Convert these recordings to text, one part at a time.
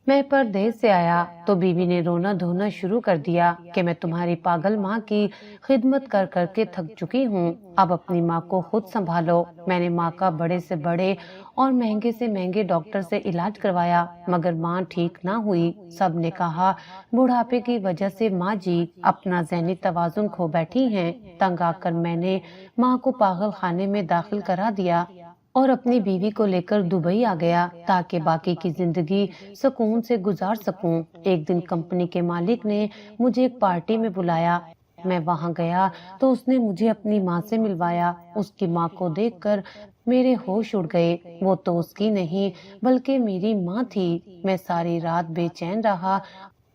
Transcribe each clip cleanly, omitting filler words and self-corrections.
میں پردیس سے آیا تو بیوی نے رونا دھونا شروع کر دیا کہ میں تمہاری پاگل ماں کی خدمت کر کر کے تھک چکی ہوں، اب اپنی ماں کو خود سنبھالو۔ میں نے ماں کا بڑے سے بڑے اور مہنگے سے مہنگے ڈاکٹر سے علاج کروایا مگر ماں ٹھیک نہ ہوئی۔ سب نے کہا بڑھاپے کی وجہ سے ماں جی اپنا ذہنی توازن کھو بیٹھی ہیں۔ تنگ آ کر میں نے ماں کو پاگل خانے میں داخل کرا دیا اور اپنی بیوی کو لے کر دبئی آ گیا تاکہ باقی کی زندگی سکون سے گزار سکوں۔ ایک دن کمپنی کے مالک نے مجھے ایک پارٹی میں بلایا، میں وہاں گیا تو اس نے مجھے اپنی ماں سے ملوایا۔ اس کی ماں کو دیکھ کر میرے ہوش اڑ گئے، وہ تو اس کی نہیں بلکہ میری ماں تھی۔ میں ساری رات بے چین رہا۔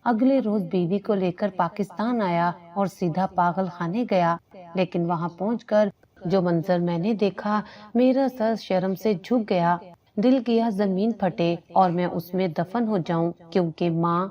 اگلے روز بیوی کو لے کر پاکستان آیا اور سیدھا پاگل خانے گیا، لیکن وہاں پہنچ کر جو منظر میں نے دیکھا میرا سر شرم سے جھک گیا، دل کیا زمین پھٹے اور میں اس میں دفن ہو جاؤں، کیونکہ ماں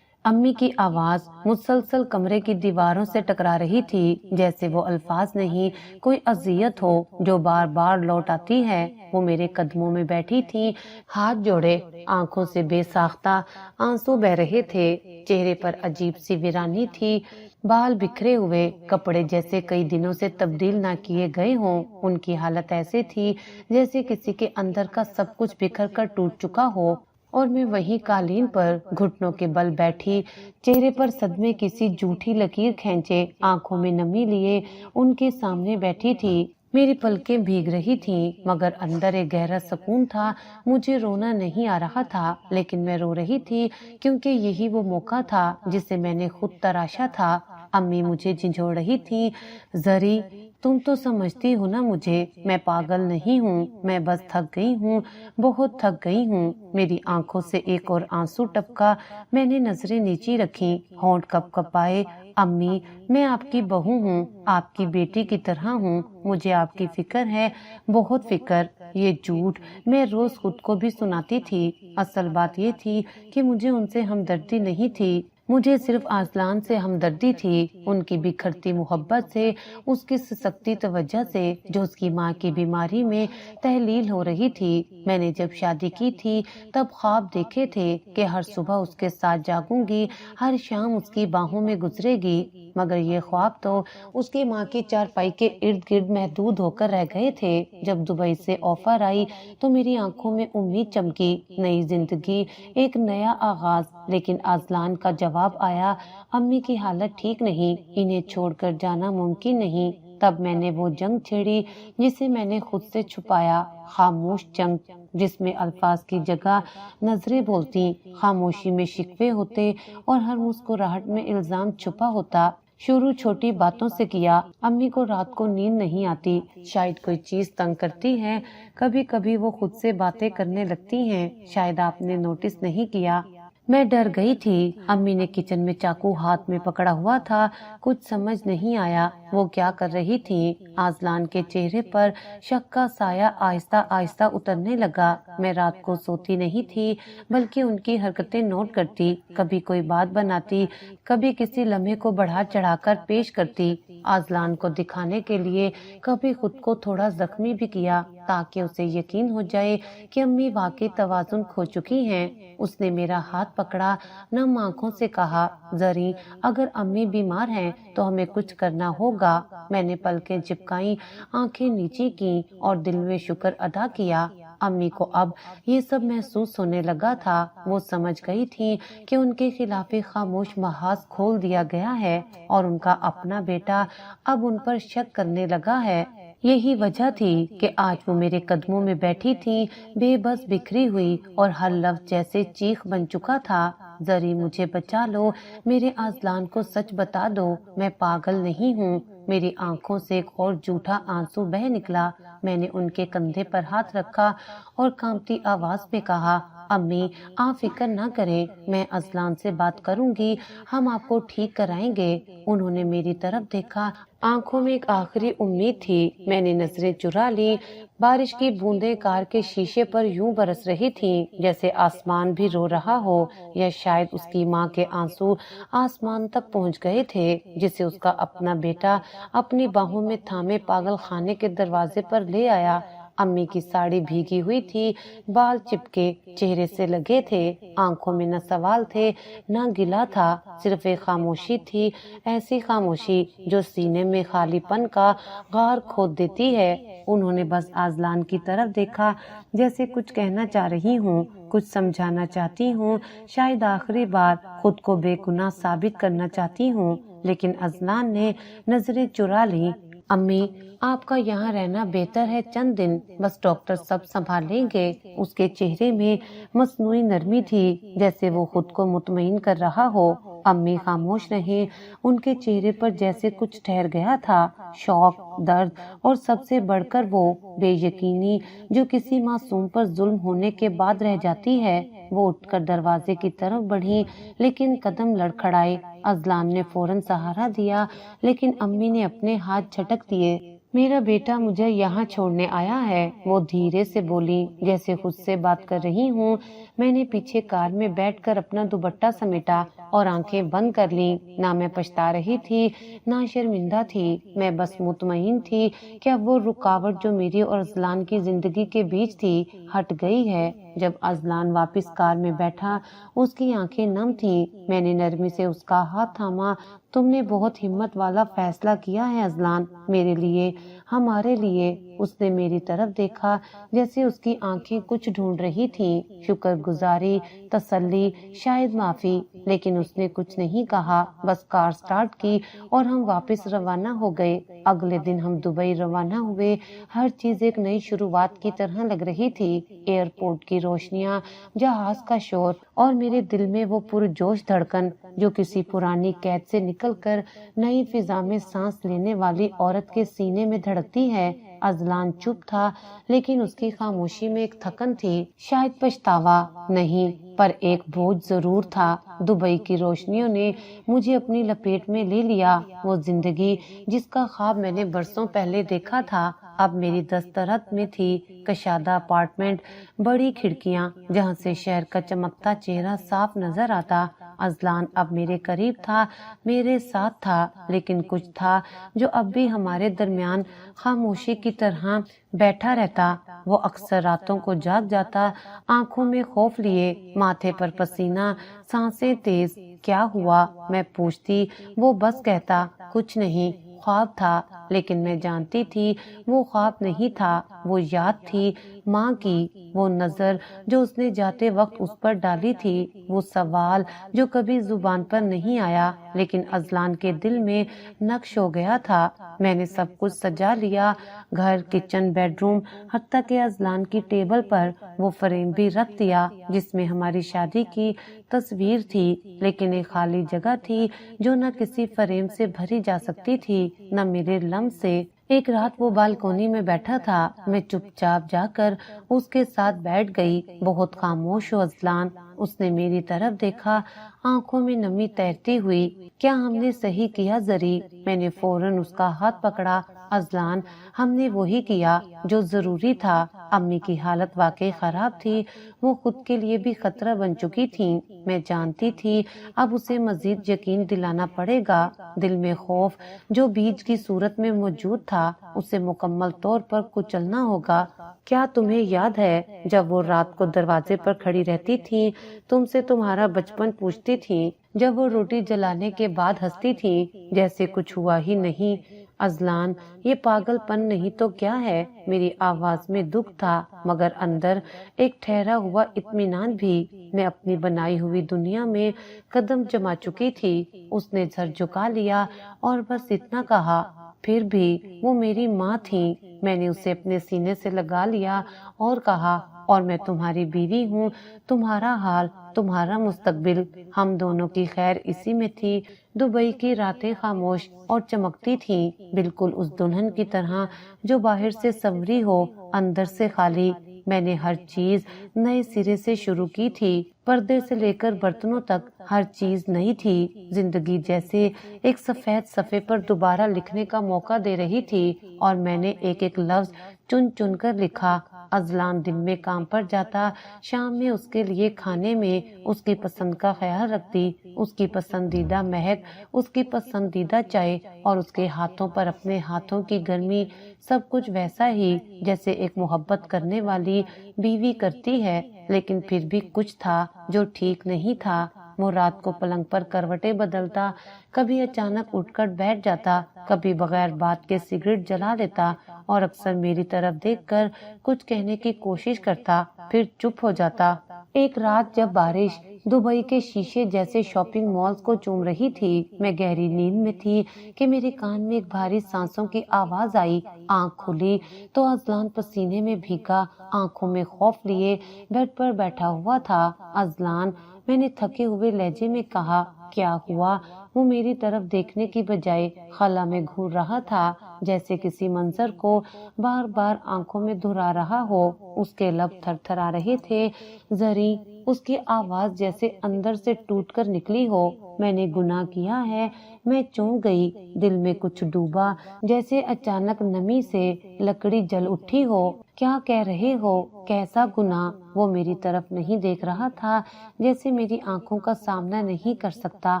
امی کی آواز مسلسل کمرے کی دیواروں سے ٹکرا رہی تھی، جیسے وہ الفاظ نہیں کوئی اذیت ہو جو بار بار لوٹ آتی ہے۔ وہ میرے قدموں میں بیٹھی تھی، ہاتھ جوڑے، آنکھوں سے بے ساختہ آنسو بہ رہے تھے، چہرے پر عجیب سی ویرانی تھی، بال بکھرے ہوئے، کپڑے جیسے کئی دنوں سے تبدیل نہ کیے گئے ہوں۔ ان کی حالت ایسے تھی جیسے کسی کے اندر کا سب کچھ بکھر کر ٹوٹ چکا ہو، اور میں وہیں قالین پر گھٹنوں کے بل بیٹھی، چہرے پر صدمے کسی جھوٹی لکیر کھینچے، آنکھوں میں نمی لیے ان کے سامنے بیٹھی تھی۔ میری پلکیں بھیگ رہی تھیں مگر اندر ایک گہرا سکون تھا۔ مجھے رونا نہیں آ رہا تھا لیکن میں رو رہی تھی کیونکہ یہی وہ موقع تھا جسے میں نے خود تراشا تھا۔ امی مجھے جھنجھوڑ رہی تھی، زری تم تو سمجھتی ہو نا مجھے، میں پاگل نہیں ہوں، میں بس تھک گئی ہوں، بہت تھک گئی ہوں۔ میری آنکھوں سے ایک اور آنسو ٹپکا، میں نے نظریں نیچی رکھی، ہونٹ کپ کپائے۔ امی میں آپ کی بہو ہوں، آپ کی بیٹی کی طرح ہوں، مجھے آپ کی فکر ہے، بہت فکر۔ یہ جھوٹ میں روز خود کو بھی سناتی تھی۔ اصل بات یہ تھی کہ مجھے ان سے ہمدردی نہیں تھی، مجھے صرف اذلان سے ہمدردی تھی، ان کی بکھرتی محبت سے، اس کی سسکتی توجہ سے جو اس کی ماں کی بیماری میں تحلیل ہو رہی تھی۔ میں نے جب شادی کی تھی تب خواب دیکھے تھے کہ ہر صبح اس کے ساتھ جاگوں گی، ہر شام اس کی باہوں میں گزرے گی، مگر یہ خواب تو اس کی ماں کی چارپائی کے ارد گرد محدود ہو کر رہ گئے تھے۔ جب دبئی سے آفر آئی تو میری آنکھوں میں امید چمکی، نئی زندگی، ایک نیا آغاز، لیکن اذلان کا جواب آیا، امی کی حالت ٹھیک نہیں، انہیں چھوڑ کر جانا ممکن نہیں۔ تب میں نے وہ جنگ چھیڑی جسے میں نے خود سے چھپایا، خاموش جنگ جس میں الفاظ کی جگہ نظریں بولتی، خاموشی میں شکوے ہوتے اور ہر مسکراہٹ میں الزام چھپا ہوتا۔ شروع چھوٹی باتوں سے کیا، امی کو رات کو نیند نہیں آتی، شاید کوئی چیز تنگ کرتی ہے، کبھی کبھی وہ خود سے باتیں کرنے لگتی ہیں، شاید آپ نے نوٹس نہیں کیا۔ میں ڈر گئی تھی، امی نے کچن میں چاقو ہاتھ میں پکڑا ہوا تھا، کچھ سمجھ نہیں آیا وہ کیا کر رہی تھی۔ اذلان کے چہرے پر شک کا سایہ آہستہ آہستہ اترنے لگا۔ میں رات کو سوتی نہیں تھی بلکہ ان کی حرکتیں نوٹ کرتی، کبھی کوئی بات بناتی، کبھی کسی لمحے کو بڑھا چڑھا کر پیش کرتی، اذلان کو دکھانے کے لیے، کبھی خود کو تھوڑا زخمی بھی کیا تاکہ اسے یقین ہو جائے کہ امی واقعی توازن کھو چکی ہیں۔ اس نے میرا ہاتھ پکڑا، نم آنکھوں سے کہا، زری اگر امی بیمار ہیں تو ہمیں کچھ کرنا ہوگا۔ میں نے پلکیں چپکائیں، آنکھیں نیچی کی اور دل میں شکر ادا کیا۔ امی کو اب یہ سب محسوس ہونے لگا تھا، وہ سمجھ گئی تھی کہ ان کے خلاف خاموش محاذ کھول دیا گیا ہے اور ان کا اپنا بیٹا اب ان پر شک کرنے لگا ہے۔ یہی وجہ تھی کہ آج وہ میرے قدموں میں بیٹھی تھی، بے بس، بکھری ہوئی، اور ہر لفظ جیسے چیخ بن چکا تھا، زری مجھے بچا لو، میرے اذلان کو سچ بتا دو، میں پاگل نہیں ہوں۔ میری آنکھوں سے ایک اور جھوٹا آنسو بہہ نکلا، میں نے ان کے کندھے پر ہاتھ رکھا اور کانپتی آواز میں کہا، امی آپ فکر نہ کریں، میں اذلان سے بات کروں گی، ہم آپ کو ٹھیک کرائیں گے۔ انہوں نے میری طرف دیکھا، آنکھوں میں ایک آخری امید تھی۔ میں نے نظریں چرا لی، بارش کی بوندیں کار کے شیشے پر یوں برس رہی تھیں جیسے آسمان بھی رو رہا ہو، یا شاید اس کی ماں کے آنسو آسمان تک پہنچ گئے تھے جسے اس کا اپنا بیٹا اپنی باہوں میں تھامے پاگل خانے کے دروازے پر لے آیا۔ امی کی ساڑی بھیگی ہوئی تھی، بال چپکے چہرے سے لگے تھے، آنکھوں میں نہ سوال تھے نہ گلا تھا، صرف ایک خاموشی تھی، ایسی خاموشی جو سینے میں خالی پن کا غار کھود دیتی ہے۔ انہوں نے بس اذلان کی طرف دیکھا، جیسے کچھ کہنا چاہ رہی ہوں، کچھ سمجھانا چاہتی ہوں، شاید آخری بار خود کو بے گناہ ثابت کرنا چاہتی ہوں، لیکن اذلان نے نظریں چرا لی۔ امی، آپ کا یہاں رہنا بہتر ہے، چند دن بس، ڈاکٹر سب سنبھال لیں گے۔ اس کے چہرے میں مصنوعی نرمی تھی، جیسے وہ خود کو مطمئن کر رہا ہو۔ امی خاموش رہیں، ان کے چہرے پر جیسے کچھ ٹھہر گیا تھا، شوق، درد اور سب سے بڑھ کر وہ بے یقینی جو کسی معصوم پر ظلم ہونے کے بعد رہ جاتی ہے۔ وہ اٹھ کر دروازے کی طرف بڑھی، لیکن قدم لڑکھڑائے۔ اذلان نے فوراً سہارا دیا، لیکن امی نے اپنے ہاتھ جھٹک دیے۔ میرا بیٹا مجھے یہاں چھوڑنے آیا ہے، وہ دھیرے سے بولی، جیسے خود سے بات کر رہی ہوں۔ میں نے پیچھے کار میں بیٹھ کر اپنا دوپٹہ سمیٹا اور آنکھیں بند کر لیں۔ نہ میں پچھتا رہی تھی نہ شرمندہ تھی، میں بس مطمئن تھی کہ اب وہ رکاوٹ جو میری اور اذلان کی زندگی کے بیچ تھی ہٹ گئی ہے۔ جب اذلان واپس کار میں بیٹھا، اس کی آنکھیں نم تھیں۔ میں نے نرمی سے اس کا ہاتھ تھاما۔ تم نے بہت ہمت والا فیصلہ کیا ہے اذلان، میرے لیے، ہمارے لیے۔ اس نے میری طرف دیکھا، جیسے اس کی آنکھیں کچھ ڈھونڈ رہی تھیں، شکر گزاری، تسلی، شاید معافی، لیکن اس نے کچھ نہیں کہا، بس کار سٹارٹ کی اور ہم واپس روانہ ہو گئے۔ اگلے دن ہم دبئی روانہ ہوئے۔ ہر چیز ایک نئی شروعات کی طرح لگ رہی تھی، ایئرپورٹ کی روشنیاں، جہاز کا شور اور میرے دل میں وہ پرجوش دھڑکن جو کسی پرانی قید سے نکل کر نئی فضا میں سانس لینے والی عورت کے سینے میں دھڑکتی ہے۔ اذلان چپ تھا، لیکن اس کی خاموشی میں ایک تھکن تھی، شاید پچھتاوا نہیں، پر ایک بوجھ ضرور تھا۔ دبئی کی روشنیوں نے مجھے اپنی لپیٹ میں لے لیا۔ وہ زندگی جس کا خواب میں نے برسوں پہلے دیکھا تھا اب میری دسترس میں تھی۔ کشادہ اپارٹمنٹ، بڑی کھڑکیاں جہاں سے شہر کا چمکتا چہرہ صاف نظر آتا۔ اذلان اب میرے قریب تھا، میرے ساتھ تھا، لیکن کچھ تھا جو اب بھی ہمارے درمیان خاموشی کی طرح بیٹھا رہتا۔ وہ اکثر راتوں کو جاگ جاتا، آنکھوں میں خوف لیے، ماتھے پر پسینہ، سانسیں تیز۔ کیا ہوا؟ میں پوچھتی، وہ بس کہتا، کچھ نہیں، خواب تھا۔ لیکن میں جانتی تھی وہ خواب نہیں تھا، وہ یاد تھی، ماں کی وہ نظر جو اس نے جاتے وقت اس پر ڈالی تھی، وہ سوال جو کبھی زبان پر نہیں آیا لیکن اذلان کے دل میں نقش ہو گیا تھا۔ میں نے سب کچھ سجا لیا، گھر، کچن، بیڈ روم، حتیٰ کہ اذلان کی ٹیبل پر وہ فریم بھی رکھ دیا جس میں ہماری شادی کی تصویر تھی، لیکن ایک خالی جگہ تھی جو نہ کسی فریم سے بھری جا سکتی تھی نہ میرے لمس سے۔ ایک رات وہ بالکونی میں بیٹھا تھا، میں چپ چاپ جا کر اس کے ساتھ بیٹھ گئی، بہت خاموش ہو اذلان۔ اس نے میری طرف دیکھا، آنکھوں میں نمی تیرتی ہوئی۔ کیا ہم نے صحیح کیا زری؟ میں نے فوراً اس کا ہاتھ پکڑا۔ اذلان، ہم نے وہی کیا جو ضروری تھا۔ امی کی حالت واقعی خراب تھی، وہ خود کے لیے بھی خطرہ بن چکی تھیں۔ میں جانتی تھی اب اسے مزید یقین دلانا پڑے گا۔ دل میں خوف جو بیج کی صورت میں موجود تھا، اسے مکمل طور پر کچلنا ہوگا۔ کیا تمہیں یاد ہے جب وہ رات کو دروازے پر کھڑی رہتی تھی، تم سے تمہارا بچپن پوچھتی تھی، جب وہ روٹی جلانے کے بعد ہنستی تھی جیسے کچھ ہوا ہی نہیں؟ اذلان، یہ پاگل پن نہیں تو کیا ہے؟ میری آواز میں دکھ تھا مگر اندر ایک ٹھہرا ہوا اطمینان بھی۔ میں اپنی بنائی ہوئی دنیا میں قدم جما چکی تھی۔ اس نے سر جھکا لیا اور بس اتنا کہا، پھر بھی وہ میری ماں تھی۔ میں نے اسے اپنے سینے سے لگا لیا اور کہا، اور میں تمہاری بیوی ہوں، تمہارا حال، تمہارا مستقبل، ہم دونوں کی خیر اسی میں تھی۔ دبئی کی راتیں خاموش اور چمکتی تھیں، بالکل اس دلہن کی طرح جو باہر سے سنوری ہو، اندر سے خالی۔ میں نے ہر چیز نئے سرے سے شروع کی تھی، پردے سے لے کر برتنوں تک ہر چیز نئی تھی۔ زندگی جیسے ایک سفید صفحے پر دوبارہ لکھنے کا موقع دے رہی تھی، اور میں نے ایک ایک لفظ چن چن کر لکھا۔ ازلان دن میں کام پر جاتا، شام میں اس کے لیے کھانے میں اس کی پسند کا خیال رکھتی، اس کی پسندیدہ مہک، اس کی پسندیدہ چائے اور اس کے ہاتھوں پر اپنے ہاتھوں کی گرمی، سب کچھ ویسا ہی جیسے ایک محبت کرنے والی بیوی کرتی ہے۔ لیکن پھر بھی کچھ تھا جو ٹھیک نہیں تھا۔ وہ رات کو پلنگ پر کروٹیں بدلتا، کبھی اچانک اٹھ کر بیٹھ جاتا، کبھی بغیر بات کے سگریٹ جلا لیتا اور اکثر میری طرف دیکھ کر کچھ کہنے کی کوشش کرتا، پھر چپ ہو جاتا۔ ایک رات جب بارش دبئی کے شیشے جیسے شاپنگ مالز کو چوم رہی تھی، میں گہری نیند میں تھی کہ میرے کان میں ایک بھاری سانسوں کی آواز آئی۔ آنکھ کھلی تو ازلان پسینے میں بھیگا، آنکھوں میں خوف لیے بیڈ پر بیٹھا ہوا تھا۔ ازلان، میں نے تھکے ہوئے لہجے میں کہا، کیا ہوا؟ وہ میری طرف دیکھنے کی بجائے خلا میں گھور رہا تھا، جیسے کسی منظر کو بار بار آنکھوں میں دہرا رہا ہو۔ اس کے لب تھر تھرا رہے تھے۔ زری، اس کی آواز جیسے اندر سے ٹوٹ کر نکلی ہو۔ میں نے گناہ کیا ہے۔ میں چونک گئی، دل میں کچھ ڈوبا، جیسے اچانک نمی سے لکڑی جل اٹھی ہو۔ کیا کہہ رہے ہو؟ کیسا گناہ؟ وہ میری طرف نہیں دیکھ رہا تھا، جیسے میری آنکھوں کا سامنا نہیں کر سکتا۔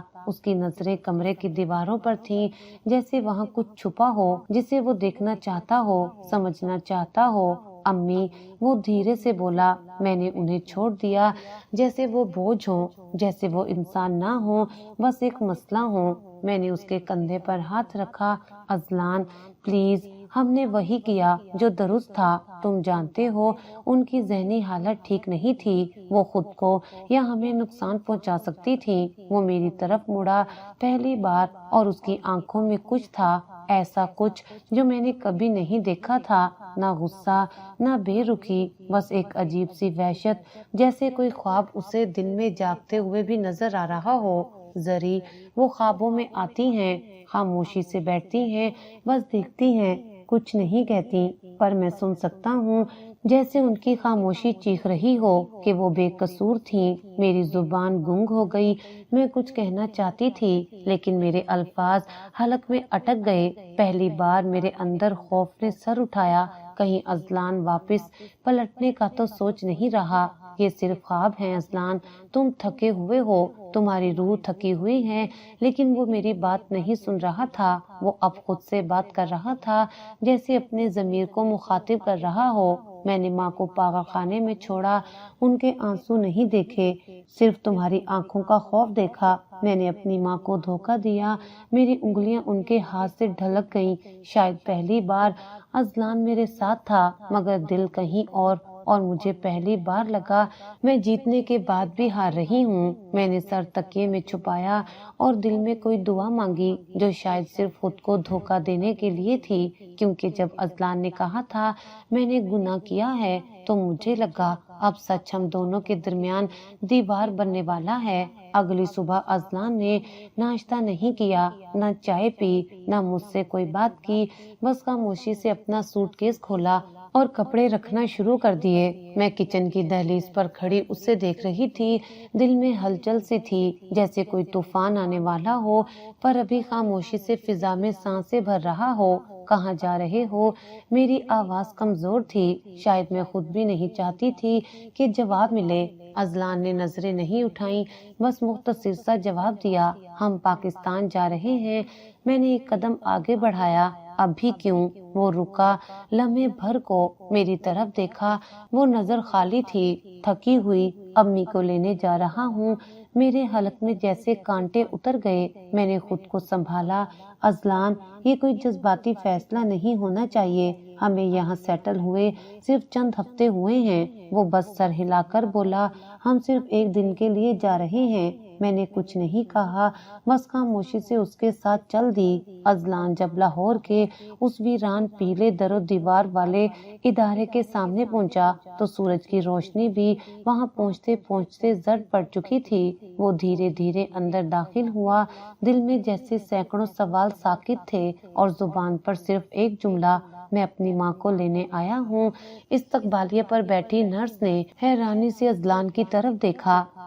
اس کی نظریں کمرے کی دیواروں پر تھیں، جیسے وہاں کچھ چھپا ہو جسے وہ دیکھنا چاہتا ہو، سمجھنا چاہتا ہو۔ امی، وہ دھیرے سے بولا، میں نے انہیں چھوڑ دیا، جیسے وہ بوجھ ہوں، جیسے وہ انسان نہ ہوں، بس ایک مسئلہ ہوں۔ میں نے اس کے کندھے پر ہاتھ رکھا۔ ازلان، پلیز، ہم نے وہی کیا جو درست تھا۔ تم جانتے ہو ان کی ذہنی حالت ٹھیک نہیں تھی، وہ خود کو یا ہمیں نقصان پہنچا سکتی تھی۔ وہ میری طرف مڑا پہلی بار اور اس کی آنکھوں میں کچھ تھا، ایسا کچھ جو میں نے کبھی نہیں دیکھا تھا، نہ غصہ، نہ بے رخی، بس ایک عجیب سی وحشت، جیسے کوئی خواب اسے دن میں جاگتے ہوئے بھی نظر آ رہا ہو۔ زری، وہ خوابوں میں آتی ہیں، خاموشی سے بیٹھتی ہیں، بس دیکھتی ہیں، کچھ نہیں کہتی، پر میں سن سکتا ہوں جیسے ان کی خاموشی چیخ رہی ہو کہ وہ بے قصور تھیں۔ میری زبان گنگ ہو گئی، میں کچھ کہنا چاہتی تھی لیکن میرے الفاظ حلق میں اٹک گئے۔ پہلی بار میرے اندر خوف نے سر اٹھایا، کہیں ازلان واپس پلٹنے کا تو سوچ نہیں رہا۔ یہ صرف خواب ہیں ازلان، تم تھکے ہوئے ہو، تمہاری روح تھکی ہوئی ہے۔ لیکن وہ میری بات نہیں سن رہا تھا، وہ اب خود سے بات کر رہا تھا، جیسے اپنے ضمیر کو مخاطب کر رہا ہو۔ میں نے ماں کو پاگل خانے میں چھوڑا، ان کے آنسو نہیں دیکھے، صرف تمہاری آنکھوں کا خوف دیکھا۔ میں نے اپنی ماں کو دھوکہ دیا، میری انگلیاں ان کے ہاتھ سے ڈھلک گئیں۔ شاید پہلی بار ازلان میرے ساتھ تھا، مگر دل کہیں اور مجھے پہلی بار لگا میں جیتنے کے بعد بھی ہار رہی ہوں۔ میں نے سر تکیے میں چھپایا اور دل میں کوئی دعا مانگی جو شاید صرف خود کو دھوکہ دینے کے لیے تھی، کیونکہ جب ازلان نے کہا تھا میں نے گناہ کیا ہے تو مجھے لگا اب سچ ہم دونوں کے درمیان دیوار بننے والا ہے۔ اگلی صبح ازلان نے ناشتہ نہیں کیا، نہ چائے پی، نہ مجھ سے کوئی بات کی، بس خاموشی سے اپنا سوٹ کیس کھولا اور کپڑے رکھنا شروع کر دیے۔ میں کچن کی دہلیز پر کھڑی اسے دیکھ رہی تھی، دل میں ہلچل سی تھی، جیسے کوئی طوفان آنے والا ہو، پر ابھی خاموشی سے فضا میں سانسیں بھر رہا ہو۔ کہاں جا رہے ہو؟ میری آواز کمزور تھی، شاید میں خود بھی نہیں چاہتی تھی کہ جواب ملے۔ ازلان نے نظریں نہیں اٹھائیں، بس مختصر سا جواب دیا، ہم پاکستان جا رہے ہیں۔ میں نے ایک قدم آگے بڑھایا، اب بھی کیوں؟ وہ رکا، لمحے بھر کو میری طرف دیکھا، وہ نظر خالی تھی۔ تھکی ہوئی، امی کو لینے جا رہا ہوں۔ میرے حلق میں جیسے کانٹے اتر گئے۔ میں نے خود کو سنبھالا، ازلان، یہ کوئی جذباتی فیصلہ نہیں ہونا چاہیے، ہمیں یہاں سیٹل ہوئے صرف چند ہفتے ہوئے ہیں۔ وہ بس سر ہلا کر بولا، ہم صرف ایک دن کے لیے جا رہے ہیں۔ میں نے کچھ نہیں کہا، بس خاموشی سے اس کے ساتھ چل دی۔ ازلان جب لاہور کے اس ویران پیلے در و دیوار والے ادارے کے سامنے پہنچا تو سورج کی روشنی بھی وہاں پہنچتے پہنچتے زرد پڑ چکی تھی۔ وہ دھیرے دھیرے اندر داخل ہوا، دل میں جیسے سینکڑوں سوال ساکت تھے اور زبان پر صرف ایک جملہ، میں اپنی ماں کو لینے آیا ہوں۔ استقبالیہ پر بیٹھی نرس نے حیرانی سے ازلان کی طرف دیکھا۔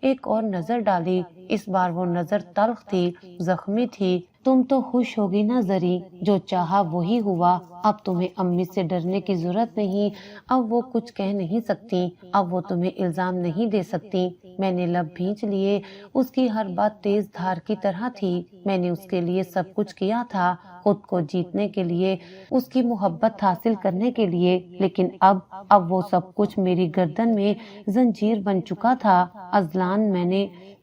ایک اور نظر ڈالی. اس بار وہ نظر تلخ تھی, زخمی تھی. تم تو خوش ہوگی نا زری, جو چاہا وہی ہوا. اب تمہیں امی سے ڈرنے کی ضرورت نہیں. اب وہ کچھ کہہ نہیں سکتی, اب وہ تمہیں الزام نہیں دے سکتی. میں نے لب بھینچ لیے. اس کی ہر بات تیز دھار کی طرح تھی. میں نے اس کے لیے سب کچھ کیا تھا, خود کو جیتنے کے لیے, اس کی محبت حاصل کرنے کے لیے, لیکن اب وہ سب کچھ میری گردن میں زنجیر بن چکا تھا. ازلان,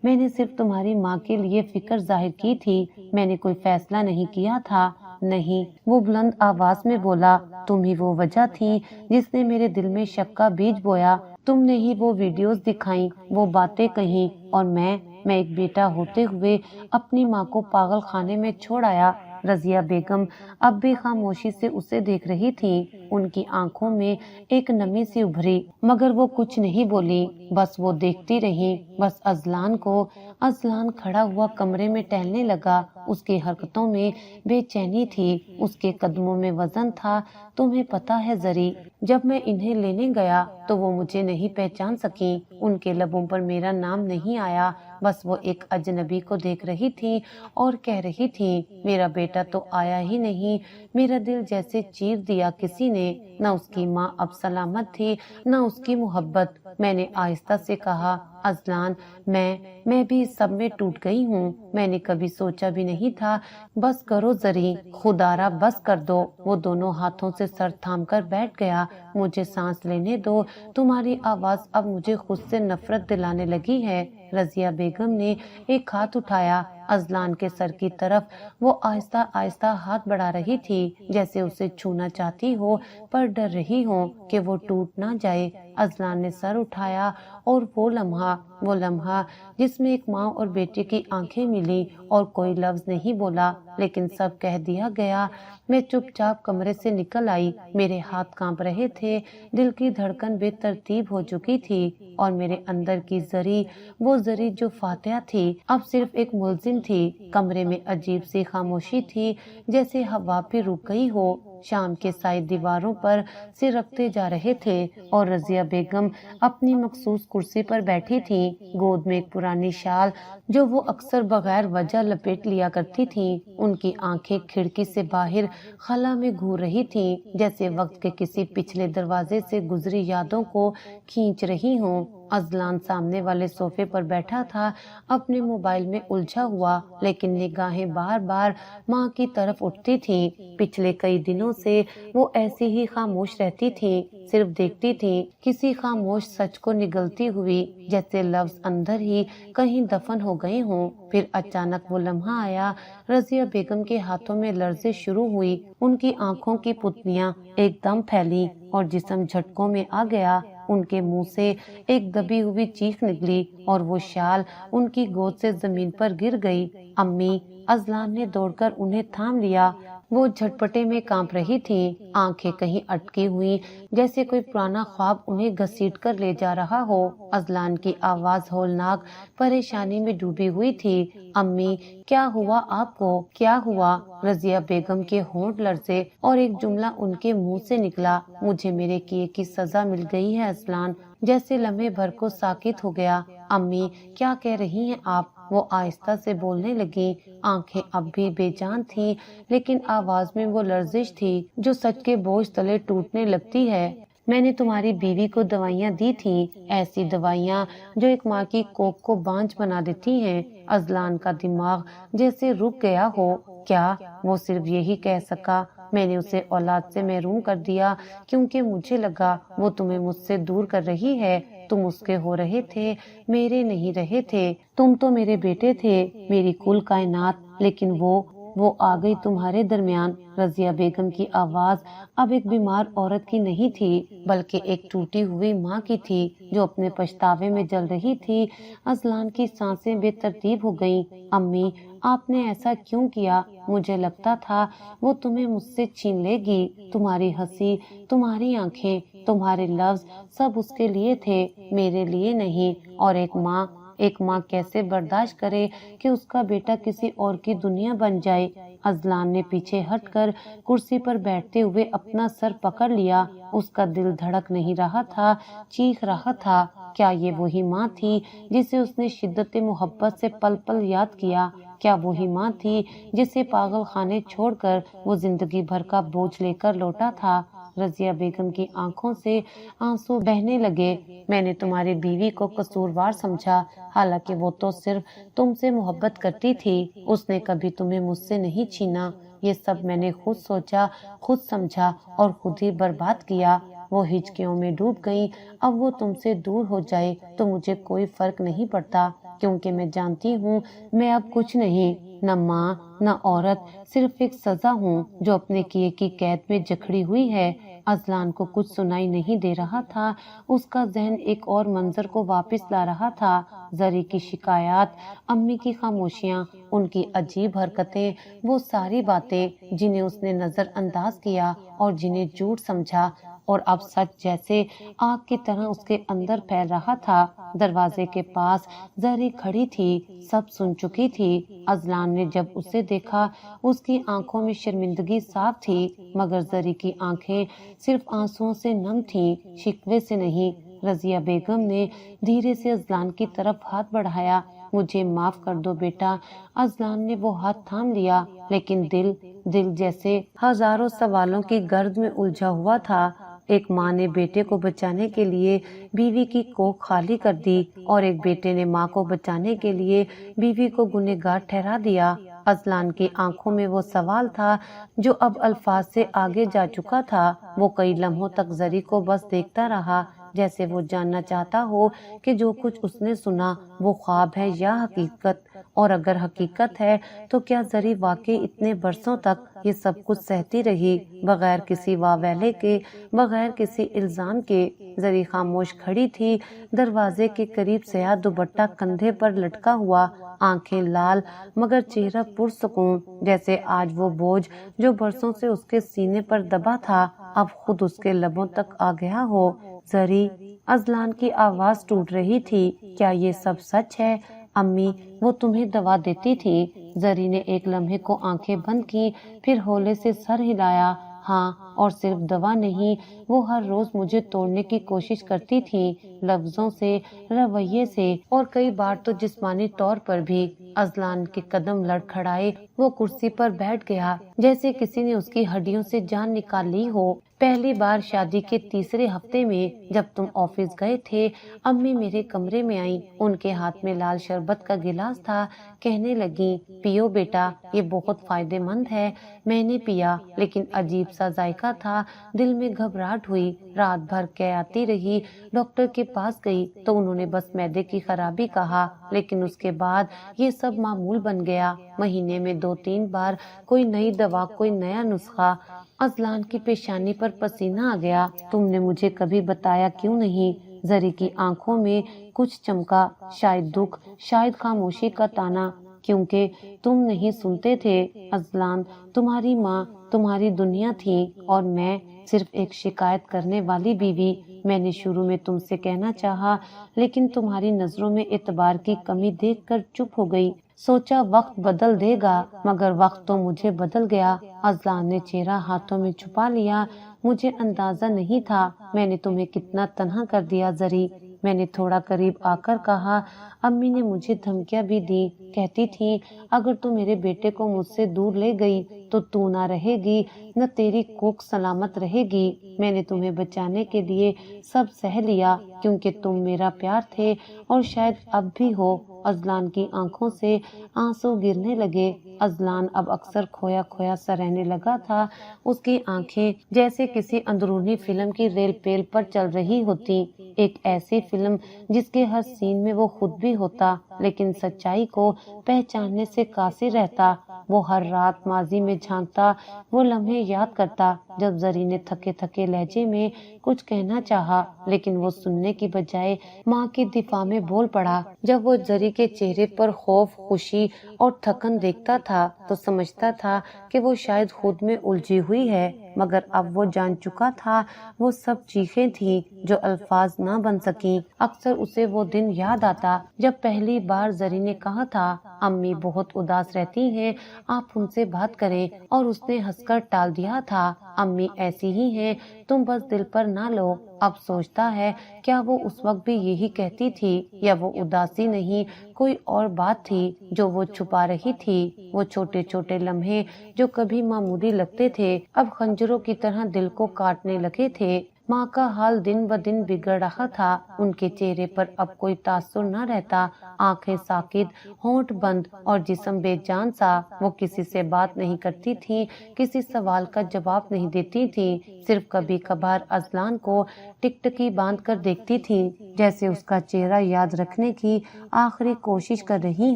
میں نے صرف تمہاری ماں کے لیے فکر ظاہر کی تھی. میں نے کوئی فیصلہ نہیں کیا تھا. نہیں, وہ بلند آواز میں بولا, تم ہی وہ وجہ تھی جس نے میرے دل میں شک کا بیج بویا. تم نے ہی وہ ویڈیوز دکھائیں, وہ باتیں کہیں, اور میں ایک بیٹا ہوتے ہوئے اپنی ماں کو پاگل خانے میں چھوڑ آیا. رضیہ بیگم اب بھی خاموشی سے اسے دیکھ رہی تھی. ان کی آنکھوں میں ایک نمی سی ابھری, مگر وہ کچھ نہیں بولی, بس وہ دیکھتی رہی, بس ازلان کو. ازلان کھڑا ہوا کمرے میں ٹہلنے لگا. اس کی حرکتوں میں بے چینی تھی, اس کے قدموں میں وزن تھا. تمہیں پتا ہے زری, جب میں انہیں لینے گیا تو وہ مجھے نہیں پہچان سکی. ان کے لبوں پر میرا نام نہیں آیا. بس وہ ایک اجنبی کو دیکھ رہی تھی اور کہہ رہی تھی, میرا بیٹا تو آیا ہی نہیں. میرا دل جیسے چیر دیا کسی نے. نہ اس کی ماں اب سلامت تھی, نہ اس کی محبت. میں نے آہستہ سے کہا, ازلان, میں بھی سب میں ٹوٹ گئی ہوں. میں نے کبھی سوچا بھی نہیں تھا. بس کرو زری, خدارا بس کر دو. وہ دونوں ہاتھوں سے سر تھام کر بیٹھ گیا. مجھے سانس لینے دو. تمہاری آواز اب مجھے خود سے نفرت دلانے لگی ہے. رضیہ بیگم نے ایک ہاتھ اٹھایا. ازلان کے سر کی طرف وہ آہستہ آہستہ ہاتھ بڑھا رہی تھی, جیسے اسے چھونا چاہتی ہو پر ڈر رہی ہو کہ وہ ٹوٹ نہ جائے. ازلان نے سر اٹھایا, اور وہ لمحہ جس میں ایک ماں اور بیٹے کی آنکھیں ملی اور کوئی لفظ نہیں بولا, لیکن سب کہہ دیا گیا. میں چپ چاپ کمرے سے نکل آئی. میرے ہاتھ کانپ رہے تھے, دل کی دھڑکن بے ترتیب ہو چکی تھی, اور میرے اندر کی زری, وہ زری جو فاتحہ تھی, اب صرف ایک ملزم تھی. کمرے میں عجیب سی خاموشی تھی, جیسے ہوا بھی رک گئی ہو. شام کے سائے دیواروں پر سر رکھتے جا رہے تھے, اور رضیہ بیگم اپنی مخصوص کرسی پر بیٹھی تھی, گود میں ایک پرانی شال جو وہ اکثر بغیر وجہ لپیٹ لیا کرتی تھی. ان کی آنکھیں کھڑکی سے باہر خلا میں گھور رہی تھی, جیسے وقت کے کسی پچھلے دروازے سے گزری یادوں کو کھینچ رہی ہوں. ازلان سامنے والے صوفے پر بیٹھا تھا, اپنے موبائل میں الجھا ہوا, لیکن نگاہیں بار بار ماں کی طرف اٹھتی تھی. پچھلے کئی دنوں سے وہ ایسی ہی خاموش رہتی تھی, صرف دیکھتی تھی, کسی خاموش سچ کو نگلتی ہوئی, جیسے لفظ اندر ہی کہیں دفن ہو گئے ہوں. پھر اچانک وہ لمحہ آیا. رضیہ بیگم کے ہاتھوں میں لرزیں شروع ہوئی. ان کی آنکھوں کی پتلیاں ایک دم پھیلی اور جسم جھٹکوں میں آ گیا. ان کے منہ سے ایک دبی ہوئی چیخ نکلی, اور وہ شال ان کی گود سے زمین پر گر گئی. امی, ازلان نے دوڑ کر انہیں تھام لیا. وہ جھٹپٹے میں کانپ رہی تھی, آنکھیں کہیں اٹکی ہوئی, جیسے کوئی پرانا خواب انہیں گھسیٹ کر لے جا رہا ہو. ازلان کی آواز ہولناک پریشانی میں ڈوبی ہوئی تھی. امی, کیا ہوا آپ کو, کیا ہوا؟ رضیہ بیگم کے ہونٹ لرزے, اور ایک جملہ ان کے منہ سے نکلا, مجھے میرے کیے کی سزا مل گئی ہے. ازلان جیسے لمحے بھر کو ساکت ہو گیا. امی, کیا کہہ رہی ہیں آپ؟ وہ آہستہ سے بولنے لگی. آنکھیں اب بھی بے جان تھیں, لیکن آواز میں وہ لرزش تھی جو سچ کے بوجھ تلے ٹوٹنے لگتی ہے. میں نے تمہاری بیوی کو دوائیاں دی تھیں, ایسی دوائیاں جو ایک ماں کی کوکھ کو بانجھ بنا دیتی ہیں. ازلان کا دماغ جیسے رک گیا ہو. کیا وہ صرف یہی کہہ سکا, میں نے اسے اولاد سے محروم کر دیا کیونکہ مجھے لگا وہ تمہیں مجھ سے دور کر رہی ہے. تم اس کے ہو رہے تھے, میرے نہیں رہے تھے. تم تو میرے بیٹے تھے, میری کل کائنات, لیکن وہ آ گئی تمہارے درمیان. رضیہ بیگم کی آواز اب ایک بیمار عورت کی نہیں تھی, بلکہ ایک ٹوٹی ہوئی ماں کی تھی جو اپنے پچھتاوے میں جل رہی تھی. ازلان کی سانسیں بے ترتیب ہو گئیں. امی, آپ نے ایسا کیوں کیا؟ مجھے لگتا تھا وہ تمہیں مجھ سے چھین لے گی. تمہاری ہنسی, تمہاری آنکھیں, تمہارے لفظ, سب اس کے لیے تھے, میرے لیے نہیں. اور ایک ماں کیسے برداشت کرے کہ اس کا بیٹا کسی اور کی دنیا بن جائے؟ ازلان نے پیچھے ہٹ کر کرسی پر بیٹھتے ہوئے اپنا سر پکڑ لیا. اس کا دل دھڑک نہیں رہا تھا, چیخ رہا تھا. کیا یہ وہی ماں تھی جسے اس نے شدت محبت سے پل پل یاد کیا؟ کیا وہی ماں تھی جسے پاگل خانے چھوڑ کر وہ زندگی بھر کا بوجھ لے کر لوٹا تھا؟ رضیہ بیگم کی آنکھوں سے آنسو بہنے لگے۔ میں نے تمہاری بیوی کو قصوروار سمجھا، حالانکہ وہ تو صرف تم سے محبت کرتی تھی، اس نے کبھی تمہیں مجھ سے نہیں چھینا۔ یہ سب میں نے خود سوچا، خود سمجھا اور خود ہی برباد کیا۔ وہ ہچکیوں میں ڈوب گئی۔ اب وہ تم سے دور ہو جائے تو مجھے کوئی فرق نہیں پڑتا، کیونکہ میں جانتی ہوں میں اب کچھ نہیں، نہ ماں نہ عورت، صرف ایک سزا ہوں جو اپنے کیے کی قید میں جکڑی ہوئی ہے۔ اذلان کو کچھ سنائی نہیں دے رہا تھا، اس کا ذہن ایک اور منظر کو واپس لا رہا تھا۔ زری کی شکایات، امی کی خاموشیاں، ان کی عجیب حرکتیں، وہ ساری باتیں جنہیں اس نے نظر انداز کیا اور جنہیں جھوٹ سمجھا، اور اب سچ جیسے آگ کی طرح اس کے اندر پھیل رہا تھا۔ دروازے کے پاس زری کھڑی تھی، سب سن چکی تھی۔ اذلان نے جب اسے دیکھا، اس کی آنکھوں میں شرمندگی صاف تھی، مگر زری کی آنکھیں صرف آنسوؤں سے نم تھیں، شکوے سے نہیں۔ رضیہ بیگم نے دھیرے سے اذلان کی طرف ہاتھ بڑھایا۔ مجھے معاف کر دو بیٹا۔ اذلان نے وہ ہاتھ تھام لیا، لیکن دل جیسے ہزاروں سوالوں کی گرد میں الجھا ہوا تھا۔ ایک ماں نے بیٹے کو بچانے کے لیے بیوی کی کوکھ خالی کر دی، اور ایک بیٹے نے ماں کو بچانے کے لیے بیوی کو گنہگار ٹھہرا دیا۔ اذلان کی آنکھوں میں وہ سوال تھا جو اب الفاظ سے آگے جا چکا تھا۔ وہ کئی لمحوں تک زری کو بس دیکھتا رہا، جیسے وہ جاننا چاہتا ہو کہ جو کچھ اس نے سنا وہ خواب ہے یا حقیقت، اور اگر حقیقت ہے تو کیا زری واقعی اتنے برسوں تک یہ سب کچھ سہتی رہی، بغیر کسی واویلے کے، بغیر کسی الزام کے؟ زری خاموش کھڑی تھی، دروازے کے قریب سیاہ دوپٹہ کندھے پر لٹکا ہوا، آنکھیں لال مگر چہرہ پرسکون، جیسے آج وہ بوجھ جو برسوں سے اس کے سینے پر دبا تھا اب خود اس کے لبوں تک آ گیا ہو۔ زری، اذلان کی آواز ٹوٹ رہی تھی، کیا یہ سب سچ ہے؟ امی، وہ تمہیں دوا دیتی تھی؟ زری نے ایک لمحے کو آنکھیں بند کی، پھر ہولے سے سر ہلایا۔ ہاں، اور صرف دوا نہیں، وہ ہر روز مجھے توڑنے کی کوشش کرتی تھی، لفظوں سے، رویے سے، اور کئی بار تو جسمانی طور پر بھی۔ اذلان کے قدم لڑکھڑائے، وہ کرسی پر بیٹھ گیا، جیسے کسی نے اس کی ہڈیوں سے جان نکال لی ہو۔ پہلی بار شادی کے تیسرے ہفتے میں جب تم آفس گئے تھے، امی میرے کمرے میں آئیں، ان کے ہاتھ میں لال شربت کا گلاس تھا، کہنے لگیں پیو بیٹا، یہ بہت فائدہ مند ہے۔ میں نے پیا، لیکن عجیب سا ذائقہ تھا، دل میں گھبراہٹ ہوئی، رات بھر قیاتی رہی، ڈاکٹر کے پاس گئی تو انہوں نے بس معدے کی خرابی کہا، لیکن اس کے بعد یہ سب معمول بن گیا، مہینے میں 2-3 بار کوئی نئی دوا، کوئی نیا نسخہ۔ اذلان کی پیشانی پر پسینہ آ گیا۔ تم نے مجھے کبھی بتایا کیوں نہیں؟ زری کی آنکھوں میں کچھ چمکا، شاید دکھ، شاید خاموشی کا تانا۔ کیونکہ تم نہیں سنتے تھے اذلان، تمہاری ماں تمہاری دنیا تھی، اور میں صرف ایک شکایت کرنے والی بیوی۔ میں نے شروع میں تم سے کہنا چاہا، لیکن تمہاری نظروں میں اعتبار کی کمی دیکھ کر چپ ہو گئی۔ سوچا وقت بدل دے گا، مگر وقت تو مجھے بدل گیا۔ اذلان نے چہرہ ہاتھوں میں چھپا لیا۔ مجھے اندازہ نہیں تھا میں نے تمہیں کتنا تنہا کر دیا زری۔ میں نے تھوڑا قریب آ کر کہا، امی نے مجھے دھمکیاں بھی دی، کہتی تھی اگر تو میرے بیٹے کو مجھ سے دور لے گئی تو نہ رہے گی، نہ تیری کوکھ سلامت رہے گی۔ میں نے تمہیں بچانے کے لیے سب سہ لیا، کیونکہ تم میرا پیار تھے، اور شاید اب بھی ہو۔ اذلان کی آنکھوں سے آنسو گرنے لگے۔ اذلان اب اکثر کھویا کھویا سا رہنے لگا تھا، اس کی آنکھیں جیسے کسی اندرونی فلم کی ریل پیل پر چل رہی ہوتی، ایک ایسی فلم جس کے ہر سین میں وہ خود بھی ہوتا، لیکن سچائی کو پہچاننے سے قاصر رہتا۔ وہ ہر رات ماضی میں جھانکتا، وہ لمحے یاد کرتا جب زری نے تھکے تھکے لہجے میں کچھ کہنا چاہا، لیکن وہ سننے کی بجائے ماں کی دفاع میں بول پڑا۔ جب وہ زری کے چہرے پر خوف، خوشی اور تھکن دیکھتا تھا تو سمجھتا تھا کہ وہ شاید خود میں الجھی ہوئی ہے، مگر اب وہ جان چکا تھا وہ سب چیخیں تھیں جو الفاظ نہ بن سکیں۔ اکثر اسے وہ دن یاد آتا جب پہلی بار زری نے کہا تھا، امی بہت اداس رہتی ہیں، آپ ان سے بات کریں، اور اس نے ہنس کر ٹال دیا تھا۔ امی ایسی ہی ہیں، تم بس دل پر نہ لو۔ اب سوچتا ہے کیا وہ اس وقت بھی یہی کہتی تھی، یا وہ اداسی نہیں کوئی اور بات تھی جو وہ چھپا رہی تھی۔ وہ چھوٹے چھوٹے لمحے جو کبھی معمولی لگتے تھے اب خنجروں کی طرح دل کو کاٹنے لگے تھے۔ ماں کا حال دن بدن بگڑ رہا تھا، ان کے چہرے پر اب کوئی تاثر نہ رہتا، آنکھیں ساکت، ہونٹ بند اور جسم بے جان سا۔ وہ کسی سے بات نہیں کرتی تھی، کسی سوال کا جواب نہیں دیتی تھی، صرف کبھی کبھار اذلان کو ٹکٹکی باندھ کر دیکھتی تھی، جیسے اس کا چہرہ یاد رکھنے کی آخری کوشش کر رہی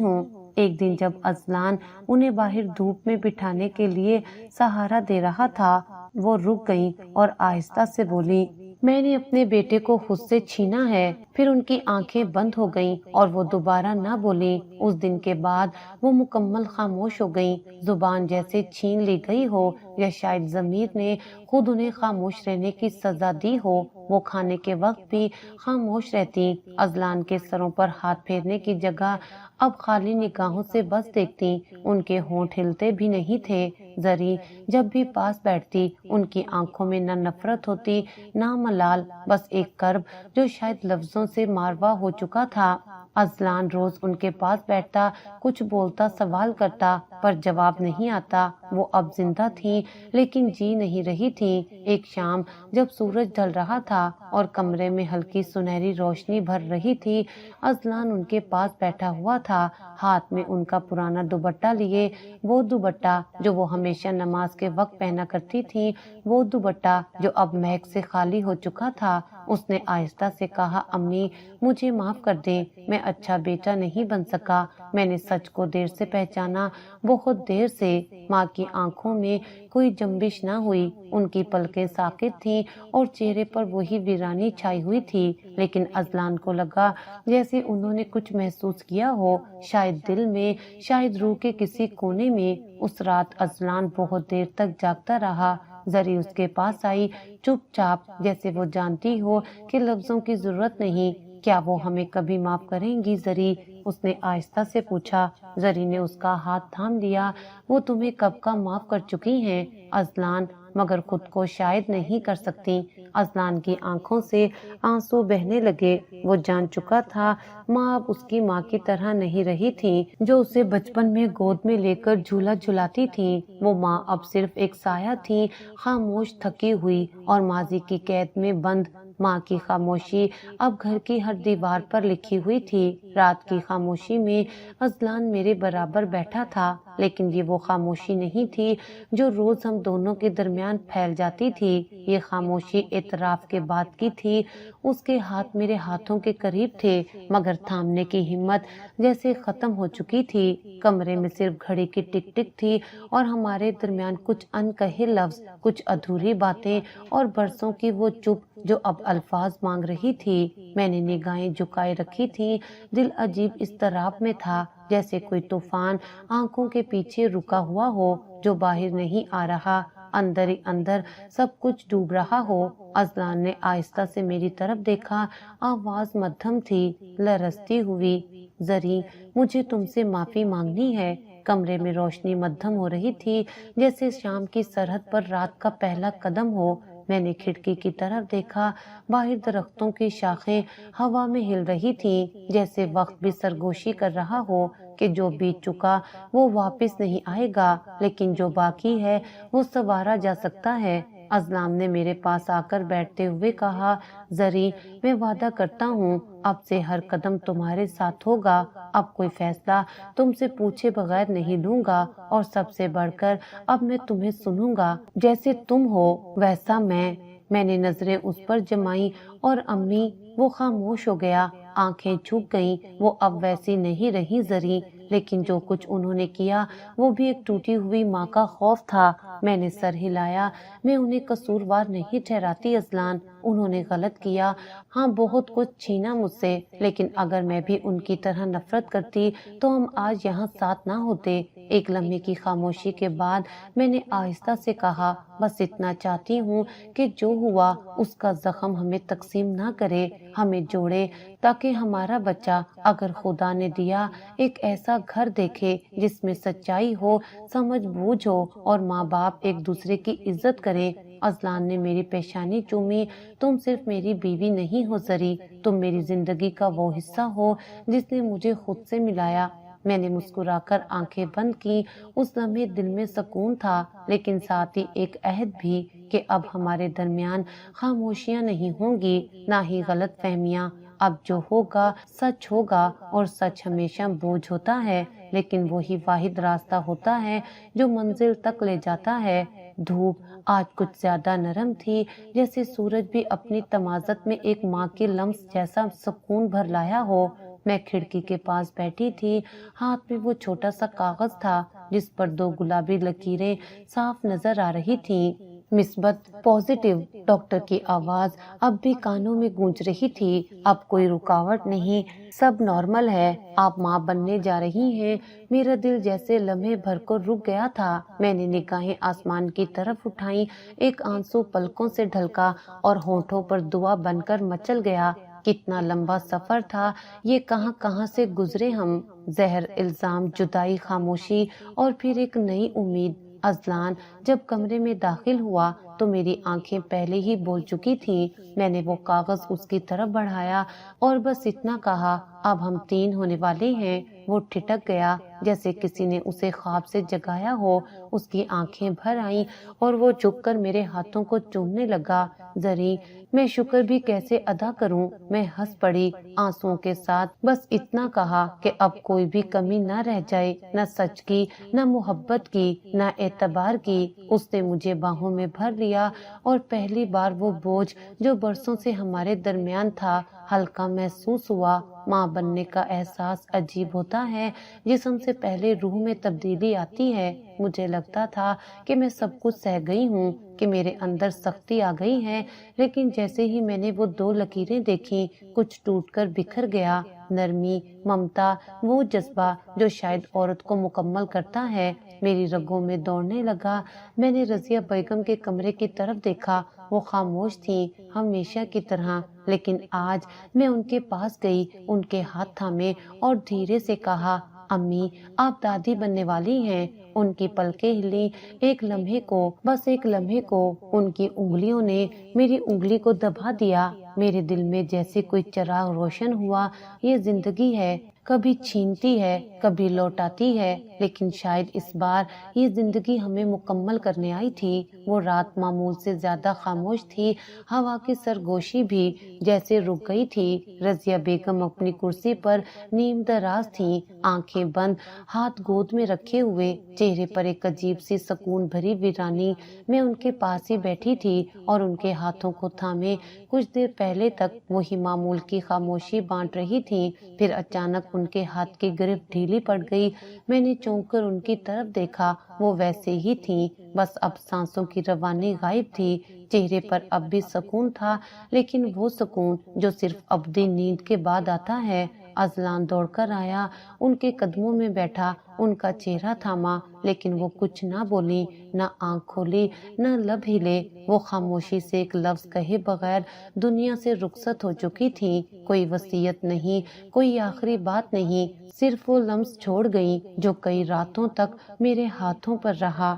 ہوں۔ ایک دن جب اذلان انہیں باہر دھوپ میں بٹھانے کے لیے سہارا دے رہا تھا، وہ رک گئیں اور آہستہ سے بولی، میں نے اپنے بیٹے کو خود سے چھینا ہے۔ پھر ان کی آنکھیں بند ہو گئیں اور وہ دوبارہ نہ بولیں۔ اس دن کے بعد وہ مکمل خاموش ہو گئیں، زبان جیسے چھین لی گئی ہو، یا شاید ضمیر نے خود انہیں خاموش رہنے کی سزا دی ہو۔ وہ کھانے کے وقت بھی خاموش رہتی، اذلان کے سروں پر ہاتھ پھیرنے کی جگہ اب خالی نگاہوں سے بس دیکھتی۔ ان کے ہونٹ ہلتے بھی نہیں تھے۔ زری جب بھی پاس بیٹھتی، ان کی آنکھوں میں نہ نفرت ہوتی نہ ملال، بس ایک کرب جو شاید لفظوں سے ماروا ہو چکا تھا۔ اذلان روز ان کے پاس بیٹھتا، کچھ بولتا، سوال کرتا، پر جواب نہیں آتا۔ وہ اب زندہ تھی لیکن جی نہیں رہی تھی۔ ایک شام جب سورج ڈھل رہا تھا اور کمرے میں ہلکی سنہری روشنی بھر رہی تھی، اذلان ان کے پاس بیٹھا ہوا تھا، ہاتھ میں ان کا پرانا دوپٹہ لیے، وہ دوپٹہ جو وہ ہمیشہ نماز کے وقت پہنا کرتی تھی، وہ دوپٹہ جو اب مہک سے خالی ہو چکا تھا۔ اس نے آہستہ سے کہا، امی مجھے معاف کر دیں، میں اچھا بیٹا نہیں بن سکا، میں نے سچ کو دیر سے پہچانا، بہت دیر سے۔ ماں کی آنکھوں میں کوئی جنبش نہ ہوئی، ان کی پلکیں ساکت تھیں اور چہرے پر وہی ویرانی چھائی ہوئی تھی، لیکن اذلان کو لگا جیسے انہوں نے کچھ محسوس کیا ہو، شاید دل میں، شاید روح کے کسی کونے میں۔ اس رات اذلان بہت دیر تک جاگتا رہا۔ زری اس کے پاس آئی، چپ چاپ، جیسے وہ جانتی ہو کہ لفظوں کی ضرورت نہیں۔ کیا وہ ہمیں کبھی معاف کریں گی زری؟ اس نے آہستہ سے پوچھا۔ زری نے اس کا ہاتھ تھام لیا۔ وہ تمہیں کب کا معاف کر چکی ہیں اذلان، مگر خود کو شاید نہیں کر سکتی۔ اذلان کی آنکھوں سے آنسو بہنے لگے۔ وہ جان چکا تھا ماں اب اس کی ماں کی طرح نہیں رہی تھی جو اسے بچپن میں گود میں لے کر جھولا جھلاتی تھی۔ وہ ماں اب صرف ایک سایہ تھی، خاموش، تھکی ہوئی اور ماضی کی قید میں بند۔ ماں کی خاموشی اب گھر کی ہر دیوار پر لکھی ہوئی تھی۔ رات کی خاموشی میں اذلان میرے برابر بیٹھا تھا، لیکن یہ وہ خاموشی نہیں تھی جو روز ہم دونوں کے درمیان پھیل جاتی تھی۔ یہ خاموشی اعتراف کے بعد کی تھی۔ اس کے ہاتھ میرے ہاتھوں کے قریب تھے، مگر تھامنے کی ہمت جیسے ختم ہو چکی تھی۔ کمرے میں صرف گھڑی کی ٹک ٹک تھی اور ہمارے درمیان کچھ ان کہے لفظ، کچھ ادھوری باتیں اور برسوں کی وہ چپ جو اب الفاظ مانگ رہی تھی۔ میں نے نگاہیں جھکائے رکھی تھی، دل عجیب اضطراب میں تھا، جیسے کوئی طوفان آنکھوں کے پیچھے رکا ہوا ہو جو باہر نہیں آ رہا، اندر ہی اندر سب کچھ ڈوب رہا ہو۔ اذلان نے آہستہ سے میری طرف دیکھا، آواز مدھم تھی، لرزتی ہوئی، زری مجھے تم سے معافی مانگنی ہے۔ کمرے میں روشنی مدھم ہو رہی تھی، جیسے شام کی سرحد پر رات کا پہلا قدم ہو۔ میں نے کھڑکی کی طرف دیکھا، باہر درختوں کی شاخیں ہوا میں ہل رہی تھیں، جیسے وقت بھی سرگوشی کر رہا ہو کہ جو بیت چکا وہ واپس نہیں آئے گا، لیکن جو باقی ہے وہ سنوارا جا سکتا ہے۔ اذلان نے میرے پاس آ کر بیٹھتے ہوئے کہا، زری میں وعدہ کرتا ہوں اب سے ہر قدم تمہارے ساتھ ہوگا، اب کوئی فیصلہ تم سے پوچھے بغیر نہیں لوں گا، اور سب سے بڑھ کر اب میں تمہیں سنوں گا، جیسے تم ہو ویسا میں نے نظریں اس پر جمائیں اور امی، وہ خاموش ہو گیا، آنکھیں جھک گئیں۔ وہ اب ویسی نہیں رہی زری، لیکن جو کچھ انہوں نے کیا وہ بھی ایک ٹوٹی ہوئی ماں کا خوف تھا۔ میں نے سر ہلایا، میں انہیں قصوروار نہیں ٹھہراتی اذلان، انہوں نے غلط کیا، ہاں بہت کچھ چھینا مجھ سے، لیکن اگر میں بھی ان کی طرح نفرت کرتی تو ہم آج یہاں ساتھ نہ ہوتے۔ ایک لمحے کی خاموشی کے بعد میں نے آہستہ سے کہا، بس اتنا چاہتی ہوں کہ جو ہوا اس کا زخم ہمیں تقسیم نہ کرے، ہمیں جوڑے، تاکہ ہمارا بچہ اگر خدا نے دیا ایک ایسا گھر دیکھے جس میں سچائی ہو، سمجھ بوجھ ہو اور ماں باپ ایک دوسرے کی عزت کریں۔ ازلان نے میری پیشانی چومی. تم صرف میری بیوی نہیں ہو زری, تم میری زندگی کا وہ حصہ ہو جس نے مجھے خود سے ملایا. میں نے مسکرا کر آنکھیں بند کی. اس لمحے دل میں سکون تھا لیکن ساتھ ہی ایک عہد بھی کہ اب ہمارے درمیان خاموشیاں نہیں ہوں گی, نہ ہی غلط فہمیاں. اب جو ہوگا سچ ہوگا, اور سچ ہمیشہ بوجھ ہوتا ہے لیکن وہی واحد راستہ ہوتا ہے جو منزل تک لے جاتا ہے. دھوپ آج کچھ زیادہ نرم تھی, جیسے سورج بھی اپنی تمازت میں ایک ماں کے لمس جیسا سکون بھر لایا ہو. میں کھڑکی کے پاس بیٹھی تھی, ہاتھ میں وہ چھوٹا سا کاغذ تھا جس پر 2 گلابی لکیریں صاف نظر آ رہی تھیں. مثبت, پازیٹیو. ڈاکٹر کی آواز اب بھی کانوں میں گونج رہی تھی. اب کوئی رکاوٹ نہیں, سب نارمل ہے, آپ ماں بننے جا رہی ہیں. میرا دل جیسے لمحے بھر کو رک گیا تھا. میں نے نگاہیں آسمان کی طرف اٹھائیں, ایک آنسو پلکوں سے ڈھلکا اور ہونٹوں پر دعا بن کر مچل گیا. کتنا لمبا سفر تھا یہ, کہاں کہاں سے گزرے ہم. زہر, الزام, جدائی, خاموشی, اور پھر ایک نئی امید. ازلان جب کمرے میں داخل ہوا تو میری آنکھیں پہلے ہی بول چکی تھیں. میں نے وہ کاغذ اس کی طرف بڑھایا اور بس اتنا کہا, اب ہم 3 ہونے والے ہیں. وہ ٹھٹک گیا جیسے کسی نے اسے خواب سے جگایا ہو. اس کی آنکھیں بھر آئیں اور وہ جھک کر میرے ہاتھوں کو چومنے لگا. زری, میں شکر بھی کیسے ادا کروں. میں ہنس پڑی آنسوؤں کے ساتھ, بس اتنا کہا کہ اب کوئی بھی کمی نہ رہ جائے, نہ سچ کی, نہ محبت کی, نہ اعتبار کی. اس نے مجھے باہوں میں بھر لیا اور پہلی بار وہ بوجھ جو برسوں سے ہمارے درمیان تھا ہلکا محسوس ہوا. ماں بننے کا احساس عجیب ہوتا ہے, جسم سے پہلے روح میں تبدیلی آتی ہے. مجھے لگتا تھا کہ میں سب کچھ سہ گئی ہوں, کہ میرے اندر سختی آ گئی ہے, لیکن جیسے ہی میں نے وہ 2 لکیریں دیکھی کچھ ٹوٹ کر بکھر گیا. نرمی, ممتا, وہ جذبہ جو شاید عورت کو مکمل کرتا ہے, میری رگوں میں دوڑنے لگا. میں نے رضیہ بیگم کے کمرے کی طرف دیکھا. وہ خاموش تھی ہمیشہ کی طرح, لیکن آج میں ان کے پاس گئی, ان کے ہاتھ تھامے اور دھیرے سے کہا, امی آپ دادی بننے والی ہیں. ان کی پلکیں ہلی. ایک لمحے کو, بس ایک لمحے کو, ان کی انگلیوں نے میری انگلی کو دبا دیا. میرے دل میں جیسے کوئی چراغ روشن ہوا. یہ زندگی ہے, کبھی چھینتی ہے, کبھی لوٹاتی ہے, لیکن شاید اس بار یہ زندگی ہمیں مکمل کرنے آئی تھی. وہ رات معمول سے زیادہ خاموش تھی, ہوا کی سرگوشی بھی جیسے رک گئی تھی. رضیہ بیگم اپنی کرسی پر نیم دراز تھی, آنکھیں بند, ہاتھ گود میں رکھے ہوئے, چہرے پر ایک عجیب سی سکون بھری ویرانی. میں ان کے پاس ہی بیٹھی تھی اور ان کے ہاتھوں کو تھامے کچھ دیر پہلے تک وہی معمول کی خاموشی بانٹ رہی تھی. پھر اچانک ان کے ہاتھ کی گرفت ڈھیلی پڑ گئی. میں نے چونک کر ان کی طرف دیکھا, وہ ویسے ہی تھیں, بس اب سانسوں کی روانی غائب تھی. چہرے پر اب بھی سکون تھا, لیکن وہ سکون جو صرف ابدی نیند کے بعد آتا ہے. ازلان دوڑ کر آیا, ان کے قدموں میں بیٹھا, ان کا چہرہ تھاما, لیکن وہ کچھ نہ بولی, نہ آنکھ کھولی, نہ لب ہلے. وہ خاموشی سے ایک لفظ کہے بغیر دنیا سے رخصت ہو چکی تھی. کوئی وصیت نہیں, کوئی آخری بات نہیں, صرف وہ لمس چھوڑ گئی جو کئی راتوں تک میرے ہاتھوں پر رہا.